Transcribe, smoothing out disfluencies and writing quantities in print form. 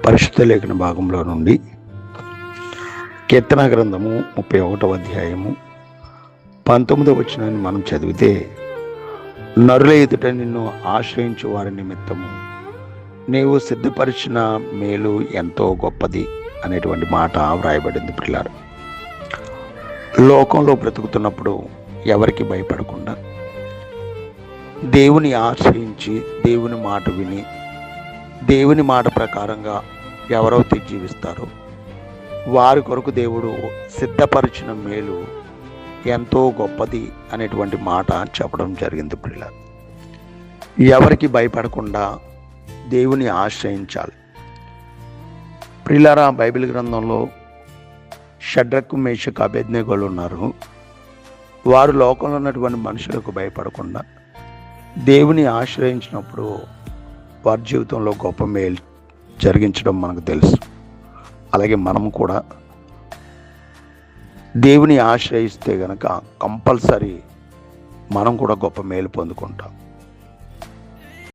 పరిశుద్ధ లేఖన భాగంలో నుండి కీర్తన గ్రంథము 31వ అధ్యాయము 19వ వచనాన్ని మనం చదివితే, నరుల ఎదుట నిన్ను ఆశ్రయించు వారి నిమిత్తము నీవు సిద్ధపరిచిన మేలు ఎంతో గొప్పది అనేటువంటి మాట వ్రాయబడింది. పిల్లారు, లోకంలో బ్రతుకుతున్నప్పుడు ఎవరికి భయపడకుండా దేవుని ఆశ్రయించి దేవుని మాట విని దేవుని మాట ప్రకారంగా ఎవరైతే జీవిస్తారో వారి కొరకు దేవుడు సిద్ధపరిచిన మేలు ఎంతో గొప్పది అనేటువంటి మాట చెప్పడం జరిగింది. పిల్లలు, ఎవరికి భయపడకుండా దేవుని ఆశ్రయించాలి. ప్రియులారా, బైబిల్ గ్రంథంలో షడ్రకు, మేషకు, అబేద్నెగోలు ఉన్నారు. వారు లోకంలో ఉన్నటువంటి మనుషులకు భయపడకుండా దేవుని ఆశ్రయించినప్పుడు వారి జీవితంలో గొప్ప మేలు జరిగించడం మనకు తెలుసు. అలాగే మనం కూడా దేవుని ఆశ్రయిస్తే గనక కంపల్సరీ మనం కూడా గొప్ప మేలు పొందుకుంటాం.